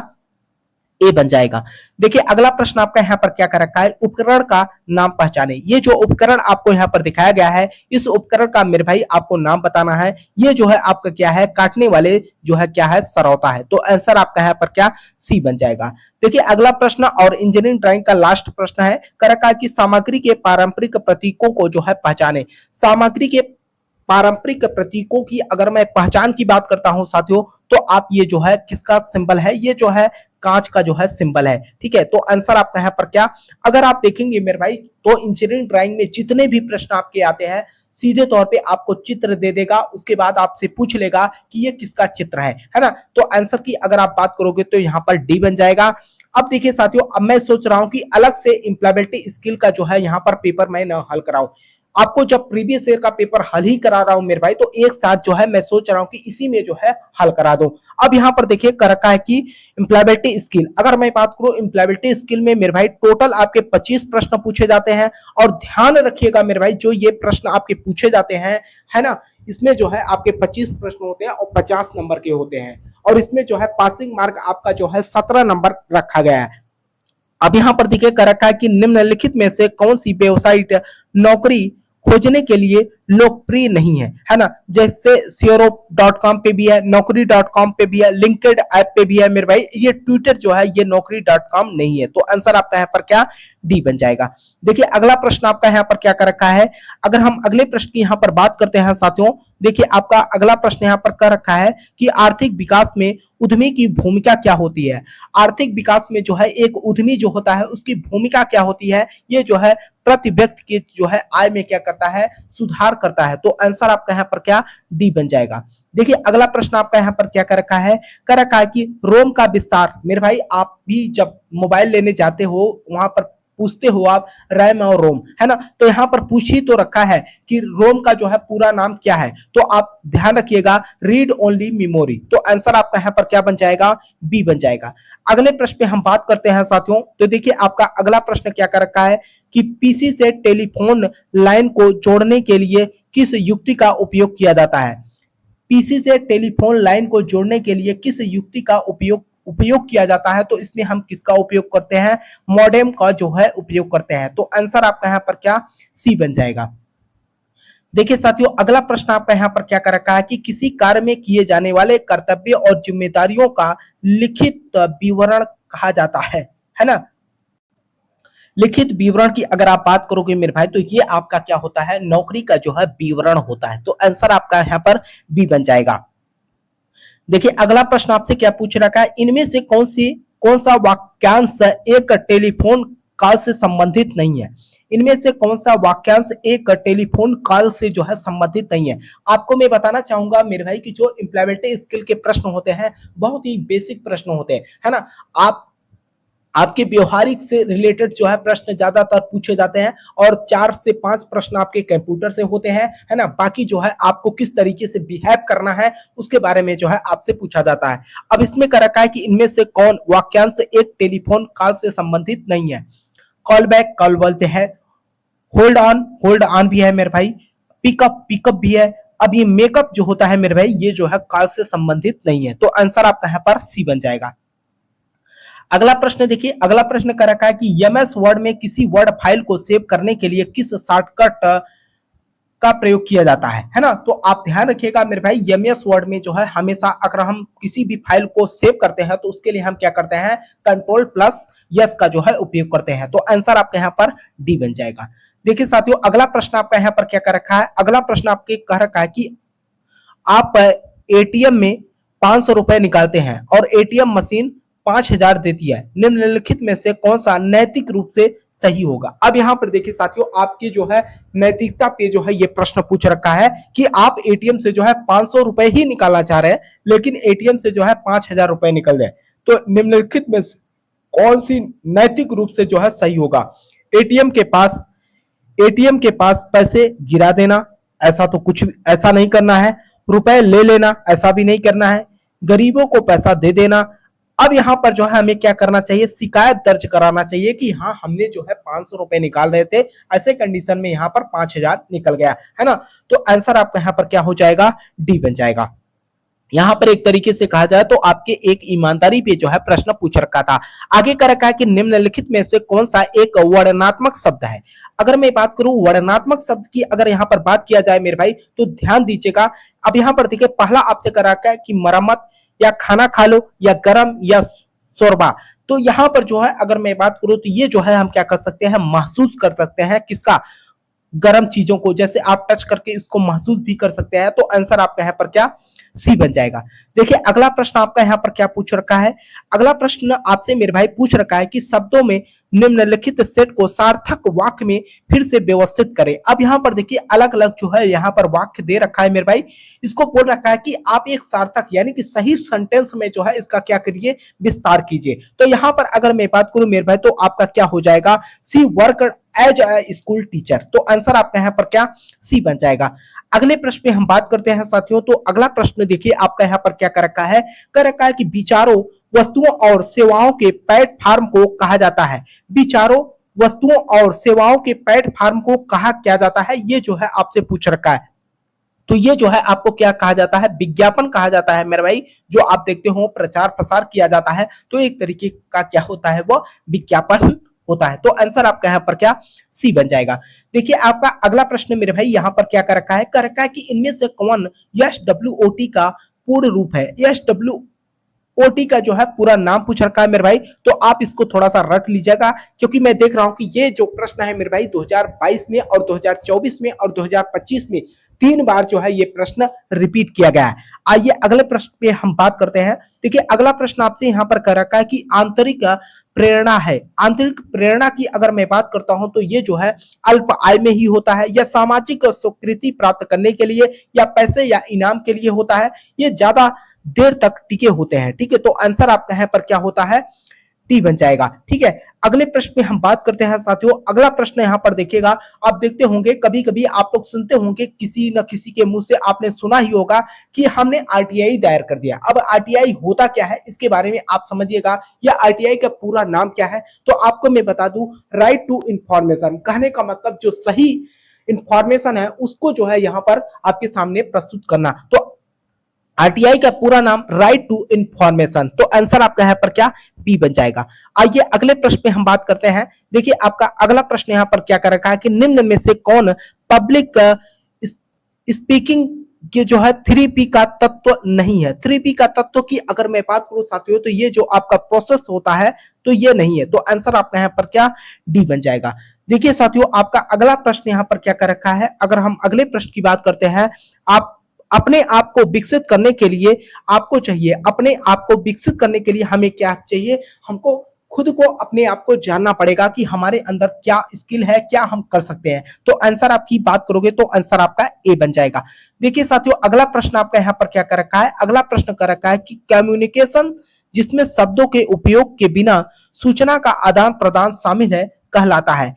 ए बन जाएगा। देखिए अगला प्रश्न आपका यहाँ पर क्या कर रखा है, उपकरण का नाम पहचाने। ये जो उपकरण आपको यहाँ पर दिखाया गया है, इस उपकरण का मेरे भाई आपको नाम बताना है। ये जो है आपका क्या है, काटने वाले जो है क्या है, सरौता है। तो आंसर आपका यहाँ पर क्या, सी बन जाएगा। देखिए अगला प्रश्न और इंजीनियरिंग ड्राइंग का लास्ट प्रश्न है, कर रखा है कि सामग्री के पारंपरिक प्रतीकों को जो है पहचाने। सामग्री के पारंपरिक प्रतीकों की अगर मैं पहचान की बात करता हूं साथियों, तो आप ये जो है किसका सिंबल है, ये जो है कांच का जो है सिंबल है। ठीक है, तो आंसर आपका यहाँ पर क्या, अगर आप देखेंगे मेरे भाई तो इंजीनियरिंग ड्राइंग में जितने भी प्रश्न आपके आते हैं, सीधे तौर पे आपको चित्र दे देगा, उसके बाद आपसे पूछ लेगा कि ये किसका चित्र है ना। तो आंसर की अगर आप बात करोगे तो यहाँ पर डी बन जाएगा। अब देखिए साथियों, अब मैं सोच रहा हूं कि अलग से इंप्लीमेंटेबिलिटी स्किल का जो है यहाँ पर पेपर मैं न हल कराऊं। आपको जब प्रीवियस ईयर का पेपर हल ही करा रहा हूं मेरे भाई, तो एक साथ जो है मैं सोच रहा हूं कि इसी में जो है हल करा दूं। अब यहां पर देखिए कर रखा है कि इंप्लॉयबिलिटी स्किल, अगर मैं बात करूं इंप्लॉयबिलिटी स्किल में मेरे भाई टोटल आपके 25 प्रश्न पूछे जाते हैं। और ध्यान रखिएगा मेरे भाई, जो ये प्रश्न आपके पूछे जाते हैं, है ना, इसमें जो है आपके 25 प्रश्न होते हैं और 50 नंबर के होते हैं। और इसमें जो है पासिंग मार्क आपका जो है 17 नंबर रखा गया है। अब यहां पर देखिए कर रखा है कि निम्नलिखित में से कौन सी वेबसाइट नौकरी खोजने के लिए लोकप्रिय नहीं है ना। जैसे Seuro.com पे भी है, नौकरी.com पे भी है, लिंक्डइन ऐप पे भी है मेरे भाई। ये ट्विटर जो है ये नौकरी.com नहीं है। तो आंसर आपका यहाँ पर क्या, डी बन जाएगा। देखिए अगला प्रश्न आपका यहाँ पर क्या कर रखा है, अगर हम अगले प्रश्न की यहाँ पर बात करते हैं साथियों, देखिए आपका अगला प्रश्न यहाँ पर कर रखा है कि आर्थिक विकास में उद्यमी की भूमिका क्या होती है। आर्थिक विकास में जो है एक उद्यमी जो होता है उसकी भूमिका क्या होती है, ये जो है प्रति व्यक्ति की जो है आय में क्या करता है, सुधार करता है। तो आंसर आपका यहाँ पर क्या, डी बन जाएगा। देखिए अगला प्रश्न आपका यहाँ पर क्या कर रखा है, कर रखा है कि रोम का विस्तार। मेरे भाई आप भी जब मोबाइल लेने जाते हो वहां पर पूछते हो आप रैम और रोम, है ना, तो यहाँ पर पूछ ही तो रखा है कि रोम का जो है पूरा नाम क्या है। तो आप ध्यान रखिएगा, रीड ओनली मेमोरी। तो आंसर आपका यहाँ पर क्या बन जाएगा, बी बन जाएगा। अगले प्रश्न पे हम बात करते हैं साथियों, तो देखिए आपका अगला प्रश्न क्या कर रखा है कि पीसी से टेलीफोन लाइन को जोड़ने के लिए किस युक्ति का उपयोग किया जाता है। पीसी से टेलीफोन लाइन को जोड़ने के लिए किस युक्ति का उपयोग किया जाता है, तो इसमें हम किसका उपयोग करते हैं, मॉडेम का जो है उपयोग करते हैं। तो आंसर आपका यहाँ पर क्या, सी बन जाएगा। देखिए साथियों अगला प्रश्न आपका यहाँ पर क्या कर रखा है कि किसी कार्य में किए जाने वाले कर्तव्य और जिम्मेदारियों का लिखित विवरण कहा जाता है ना। लिखित विवरण की अगर आप बात करोगे मेरे भाई, तो ये आपका क्या होता है, नौकरी का जो है विवरण होता है। तो आंसर आपका यहाँ पर बी बन जाएगा। देखिए अगला प्रश्न आपसे क्या पूछ रखा है, इनमें से कौन सा वाक्यांश एक टेलीफोन कॉल से संबंधित नहीं है। इनमें से कौन सा वाक्यांश एक टेलीफोन कॉल से जो है संबंधित नहीं है। आपको मैं बताना चाहूंगा मेरे भाई कि जो इंप्लीमेंटेबिलिटी स्किल के प्रश्न होते हैं बहुत ही बेसिक प्रश्न होते हैं, है ना। आपके व्यवहारिक से रिलेटेड जो है प्रश्न ज्यादातर पूछे जाते हैं और 4 से 5 प्रश्न आपके कंप्यूटर से होते हैं, है ना। बाकी जो है आपको किस तरीके से बिहेव करना है उसके बारे में जो है आपसे पूछा जाता है। अब इसमें कर रखा है कि इनमें से कौन वाक्यांश एक टेलीफोन कॉल से संबंधित नहीं है। कॉल बैक कॉल बोलते हैं, होल्ड ऑन भी है मेरे भाई, पिकअप भी है। अब ये मेकअप जो होता है मेरे भाई, ये जो है कॉल से संबंधित नहीं है। तो आंसर आपका यहाँ पर सी बन जाएगा। अगला प्रश्न देखिए, अगला प्रश्न कर रखा है कि एमएस वर्ड में किसी वर्ड फाइल को सेव करने के लिए किस शॉर्टकट का प्रयोग किया जाता है ना। तो आप ध्यान रखिएगा मेरे भाई, एमएस वर्ड में जो है हमेशा अगर हम किसी भी फाइल को सेव करते हैं तो उसके लिए हम क्या करते हैं, कंट्रोल प्लस यस का जो है उपयोग करते हैं। तो आंसर आपका यहाँ पर डी बन जाएगा। देखिए साथियों अगला प्रश्न आपका यहाँ पर क्या कर रखा है, अगला प्रश्न आपके कह रखा है कि आप एटीएम में 500 रुपए निकालते हैं और एटीएम मशीन 5000 देती है। निम्नलिखित में से कौन सा नैतिक रूप से सही होगा। अब यहाँ पर देखिए साथियों, आपकी जो है नैतिकता पे जो है ये प्रश्न पूछ रखा है कि आप एटीएम से जो है 500 रुपए ही निकालना चाह रहे हैं, लेकिन एटीएम से जो है 5000 रुपए निकल जाए। तो निम्नलिखित में से कौन सी नैतिक रूप से जो है सही होगा। एटीएम के पास पैसे गिरा देना, ऐसा तो कुछ ऐसा नहीं करना है। रुपए ले लेना, ऐसा भी नहीं करना है। गरीबों को पैसा दे देना। अब यहाँ पर जो है हमें क्या करना चाहिए, शिकायत दर्ज कराना चाहिए कि हाँ हमने जो है 500 रुपए निकाल रहे थे, ऐसे कंडीशन में यहाँ पर 5000 निकल गया, है ना। तो आंसर आपका यहाँ पर क्या हो जाएगा, डी बन जाएगा। यहाँ पर एक तरीके से कहा जाए तो आपके एक ईमानदारी पे जो है प्रश्न पूछ रखा था। आगे कर रखा है कि निम्नलिखित में से कौन सा एक वर्णनात्मक शब्द है। अगर मैं बात करूं वर्णनात्मक शब्द की, अगर यहाँ पर बात किया जाए मेरे भाई, तो ध्यान दीजिएगा। अब यहाँ पर देखिए पहला आपसे कर रखा है कि मरम्मत, या खाना खा लो, या गरम, या शोरबा। तो यहाँ पर जो है अगर मैं बात करूं तो ये जो है हम क्या कर सकते हैं, महसूस कर सकते हैं किसका, गर्म चीजों को, जैसे आप टच करके इसको महसूस भी कर सकते हैं। तो आंसर आपका यहाँ पर क्या, सी बन जाएगा। देखिए अगला प्रश्न आपका यहाँ पर क्या पूछ रखा है। अगला प्रश्न आपसे मेरे भाई पूछ रखा है कि शब्दों में निम्नलिखित सेट को सार्थक वाक्य में फिर से व्यवस्थित करें। अब यहाँ पर देखिए अलग अलग जो है यहाँ पर वाक्य दे रखा है मेरे भाई, इसको बोल रखा है कि आप एक सार्थक यानी कि सही सेंटेंस में जो है इसका क्या करिए, विस्तार कीजिए। तो यहाँ पर अगर मैं बात करूं मेरे भाई तो आपका क्या हो जाएगा, she work as a school teacher. तो आंसर आपका यहाँ पर क्या, सी बन जाएगा। अगले प्रश्न पे हम बात करते हैं साथियों। तो अगला प्रश्न देखिए आपका यहाँ पर क्या कर रखा है, कर रखा है कि विचारों, वस्तुओं और सेवाओं के प्लेटफॉर्म को कहा जाता है। विचारों, वस्तुओं और सेवाओं के प्लेटफॉर्म को कहा क्या जाता है, ये जो है आपसे पूछ रखा है। तो ये जो है आपको क्या कहा जाता है, विज्ञापन कहा जाता है मेरे भाई। जो आप देखते हो प्रचार प्रसार किया जाता है, तो एक तरीके का क्या होता है, वो विज्ञापन होता है। तो आंसर आपका यहाँ पर क्या, सी बन जाएगा। देखिए आपका अगला प्रश्न मेरे भाई यहाँ पर क्या कर रखा है, कर रखा है कि इनमें से कौन SWOT का पूर्ण रूप है। SWOT का जो है पूरा नाम पूछ रखा है मेरे भाई, तो आप इसको थोड़ा सा रट लीजिएगा, क्योंकि मैं देख रहा हूं कि ये जो प्रश्न है मेरे भाई 2022 में और 2024 में और 2025 में 3 बार जो है ये प्रश्न रिपीट किया गया है। आइए अगले प्रश्न पे हम बात करते हैं। देखिए अगला प्रश्न आपसे यहाँ पर कर रखा है कि आंतरिक प्रेरणा है। आंतरिक प्रेरणा की अगर मैं बात करता हूं तो ये जो है अल्प आय में ही होता है, या सामाजिक स्वीकृति प्राप्त करने के लिए, या पैसे या इनाम के लिए होता है। ये ज्यादा देर तक टिके होते हैं। ठीक है, तो आंसर आपका यहाँ पर क्या होता है, टी बन जाएगा। ठीक है, अगले प्रश्न पे हम बात करते हैं साथियों। अगला प्रश्न यहाँ पर देखिएगा, आप देखते होंगे कभी कभी आप लोग सुनते होंगे, किसी न किसी के मुंह से आपने सुना ही होगा कि हमने आरटीआई दायर कर दिया। अब आरटीआई होता क्या है इसके बारे में आप समझिएगा, या आरटीआई का पूरा नाम क्या है। तो आपको मैं बता दूं, राइट टू इंफॉर्मेशन। कहने का मतलब जो सही इंफॉर्मेशन है उसको जो है यहाँ पर आपके सामने प्रस्तुत करना। तो आरटीआई का पूरा नाम राइट टू इंफॉर्मेशन। तो आंसर आपका यहाँ पर क्या, बी बन जाएगा। आइए अगले प्रश्न पे हम बात करते हैं। देखिए आपका अगला प्रश्न यहाँ पर क्या कर रखा है कि निम्न में से कौन पब्लिक स्पीकिंग के जो है 3P का तत्व नहीं है। 3P का तत्व की अगर मैं बात करूं साथियों, तो ये जो आपका प्रोसेस होता है तो ये नहीं है। तो आंसर आपका यहाँ पर क्या, डी बन जाएगा। देखिए साथियों आपका अगला प्रश्न यहाँ पर क्या कर रखा है। अगर हम अगले प्रश्न की बात करते हैं, आप अपने आप को विकसित करने के लिए आपको चाहिए, अपने आप को विकसित करने के लिए हमें क्या चाहिए, हमको खुद को अपने आप को जानना पड़ेगा कि हमारे अंदर क्या स्किल है, क्या हम कर सकते हैं। तो आंसर आपकी बात करोगे तो आंसर आपका ए बन जाएगा। देखिए साथियों अगला प्रश्न आपका यहाँ पर क्या कर रखा है। अगला प्रश्न कर रखा है कि कम्युनिकेशन जिसमें शब्दों के उपयोग के बिना सूचना का आदान प्रदान शामिल है कहलाता है।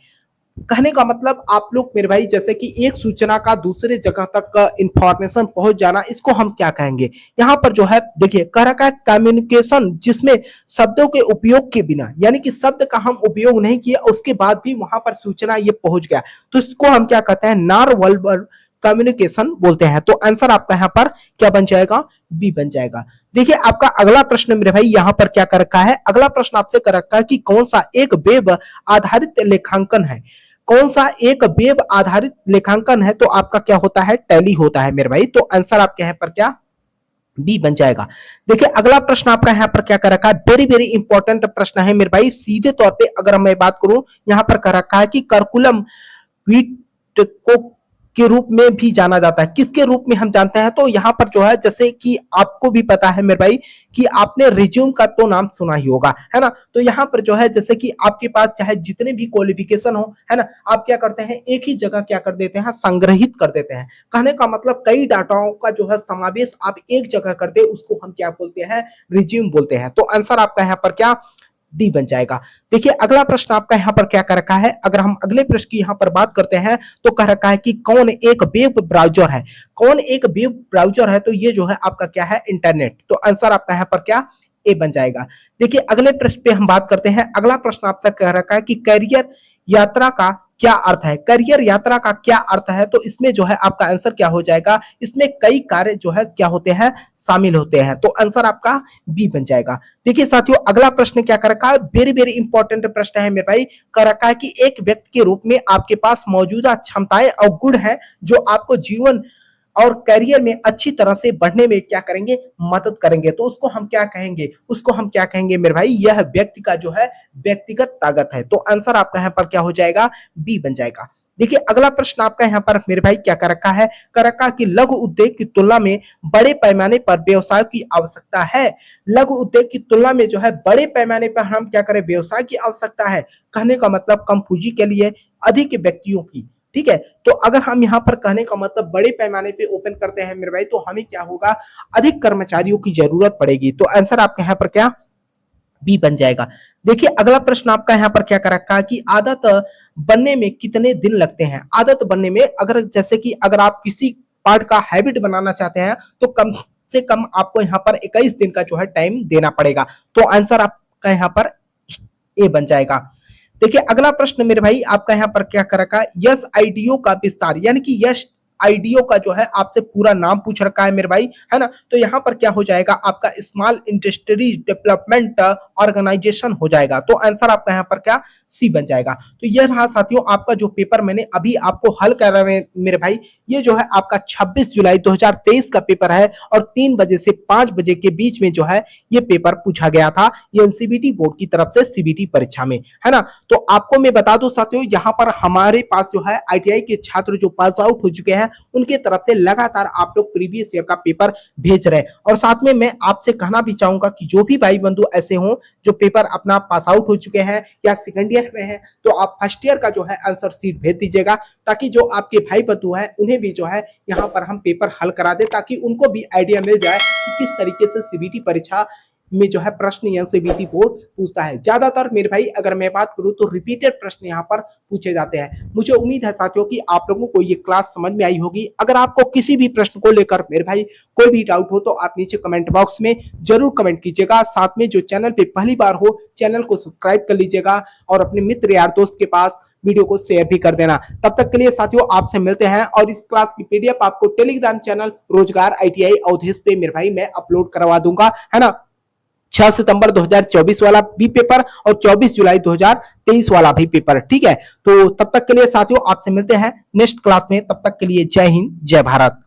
कहने का मतलब आप लोग मेरे भाई, जैसे कि एक सूचना का दूसरे जगह तक इंफॉर्मेशन पहुंच जाना, इसको हम क्या कहेंगे। यहाँ पर जो है देखिए कह रखा है कम्युनिकेशन जिसमें शब्दों के उपयोग के बिना, यानी कि शब्द का हम उपयोग नहीं किया उसके बाद भी वहां पर सूचना ये पहुंच गया, तो इसको हम क्या कहते हैं, नॉन वर्बल कम्युनिकेशन बोलते हैं। तो आंसर आपका यहाँ पर क्या बन जाएगा, बी बन जाएगा। देखिए आपका अगला प्रश्न मेरे भाई यहाँ पर क्या कर रखा है। अगला प्रश्न आपसे कर रखा है कि कौन सा एक वेब आधारित लेखांकन है। कौन सा एक वेब आधारित लेखांकन है। तो आपका क्या होता है, टैली होता है मेरे भाई। तो आंसर आपके यहाँ पर क्या, बी बन जाएगा। देखिए अगला प्रश्न आपका यहाँ पर क्या कर रखा है, वेरी वेरी इंपॉर्टेंट प्रश्न है मेरे भाई। सीधे तौर पे अगर मैं बात करूं, यहाँ पर कर रखा है कि करिकुलम वीट को के रूप में भी जाना जाता है। किसके रूप में हम जानते हैं, तो यहाँ पर जो है जैसे कि आपको भी पता है मेरे भाई कि आपने रिज्यूम का तो नाम सुना ही होगा, है ना। तो यहाँ पर जो है जैसे कि आपके पास चाहे जितने भी क्वालिफिकेशन हो, है ना, आप क्या करते हैं, एक ही जगह क्या कर देते हैं, संग्रहित कर देते हैं। कहने का मतलब कई डाटाओं का जो है समावेश आप एक जगह करते हैं, उसको हम क्या बोलते हैं, रिज्यूम बोलते हैं। तो आंसर आपका यहाँ पर क्या, डी बन जाएगा। देखिए अगला प्रश्न आपका यहाँ पर क्या कर रखा है। अगर हम अगले प्रश्न की यहाँ पर बात करते हैं तो कह रखा है कि कौन एक वेब ब्राउजर है। कौन एक वेब ब्राउजर है, तो ये जो है आपका क्या है, इंटरनेट। तो आंसर आपका यहाँ पर क्या, ए बन जाएगा। देखिए अगले प्रश्न पे हम बात करते हैं। अगला प्रश्न आपसे कह रखा है कि कैरियर यात्रा का क्या अर्थ है, करियर यात्रा का क्या अर्थ है, तो इसमें जो है आपका आंसर क्या हो जाएगा, इसमें कई कार्य जो है क्या होते हैं, शामिल होते हैं, तो आंसर आपका बी बन जाएगा। देखिए साथियों, अगला प्रश्न क्या कर रखा है, वेरी वेरी इंपॉर्टेंट प्रश्न है मेरे भाई, कर रखा है कि एक व्यक्ति के रूप में आपके पास मौजूदा क्षमताएं और गुण है जो आपको जीवन और करियर में अच्छी तरह से बढ़ने में क्या करेंगे, मदद करेंगे, तो उसको हम क्या कहेंगे, उसको हम क्या कहेंगे मेरे भाई, यह व्यक्ति का जो है व्यक्तिगत ताकत है, तो आंसर आपका यहाँ पर क्या हो जाएगा, बी बन जाएगा। देखिए अगला प्रश्न आपका यहाँ पर मेरे भाई क्या कर रखा है, कर रखा कि लघु उद्योग की तुलना में बड़े पैमाने पर व्यवसाय की आवश्यकता है। लघु उद्योग की तुलना में जो है बड़े पैमाने पर हम क्या करें, व्यवसाय की आवश्यकता है, कहने का मतलब कम पूंजी के लिए अधिक व्यक्तियों की, ठीक है। तो अगर हम यहाँ पर कहने का मतलब बड़े पैमाने पे ओपन करते हैं मेरे भाई, तो हमें क्या होगा, अधिक कर्मचारियों की जरूरत पड़ेगी, तो आंसर आपके यहाँ पर क्या, बी बन जाएगा। देखिए अगला प्रश्न आपका यहाँ पर क्या कर रखा है कि आदत बनने में कितने दिन लगते हैं। आदत बनने में, अगर जैसे कि अगर आप किसी पार्ट का हैबिट बनाना चाहते हैं तो कम से कम आपको यहाँ पर 21 दिन का जो है टाइम देना पड़ेगा, तो आंसर आपका यहाँ पर ए बन जाएगा। देखिए अगला प्रश्न मेरे भाई आपका यहाँ पर क्या कर रखा है, यस आईडीओ का विस्तार, यानी कि यस आईडीओ का जो है आपसे पूरा नाम पूछ रखा है मेरे भाई, है ना, तो यहाँ पर क्या हो जाएगा आपका, स्मॉल इंडस्ट्रीज डेवलपमेंट ऑर्गेनाइजेशन हो जाएगा, तो आंसर आपका यहाँ पर क्या, सी बन जाएगा। तो यह रहा साथियों आपका जो पेपर मैंने अभी आपको हल कर रहे हैं मेरे भाई, ये जो है आपका 26 जुलाई 2023 का पेपर है और 3 बजे से 5 बजे के बीच में जो है ये पेपर पूछा गया था, ये एनसीबीटी बोर्ड की तरफ से सीबीटी परीक्षा में, है ना। तो आपको मैं बता दूं साथियों, यहाँ पर हमारे पास जो है आईटीआई के छात्र जो पास आउट हो चुके हैं उनके तरफ से लगातार आप लोग प्रीवियस ईयर का पेपर भेज रहे हैं, और साथ में मैं आपसे कहना भी चाहूंगा कि जो भी भाई बंधु ऐसे हों जो पेपर अपना पास आउट हो चुके हैं या सेकंड ईयर में है, तो आप फर्स्ट ईयर का जो है आंसर शीट भेज दीजिएगा, ताकि जो आपके भाई बंधु है उन्हें भी जो है यहाँ पर हम पेपर हल करा दे, ताकि उनको भी आइडिया मिल जाए कि किस तरीके से सीबीटी परीक्षा में जो है प्रश्न यहाँ से बीटी बोर्ड पूछता है। ज्यादातर मेरे भाई अगर मैं बात करूं तो रिपीटेड प्रश्न यहाँ पर पूछे जाते हैं। मुझे उम्मीद है साथियों कि आप लोगों को ये क्लास समझ में आई होगी। अगर आपको किसी भी प्रश्न को लेकर मेरे भाई कोई भी डाउट हो तो आप नीचे कमेंट बॉक्स में जरूर कमेंट कीजिएगा। साथ में जो चैनल पे पहली बार हो चैनल को सब्सक्राइब कर लीजिएगा और अपने मित्र यार दोस्त के पास वीडियो को शेयर भी कर देना। तब तक के लिए साथियों आपसे मिलते हैं, और इस क्लास की पीडीएफ आपको टेलीग्राम चैनल रोजगार आईटीआई अवधेश पे मेरे भाई मैं अपलोड करवा दूंगा, है ना। 6 सितंबर 2024 वाला भी पेपर और 24 जुलाई 2023 वाला भी पेपर, ठीक है। तो तब तक के लिए साथियों आपसे मिलते हैं नेक्स्ट क्लास में, तब तक के लिए जय हिंद जय भारत।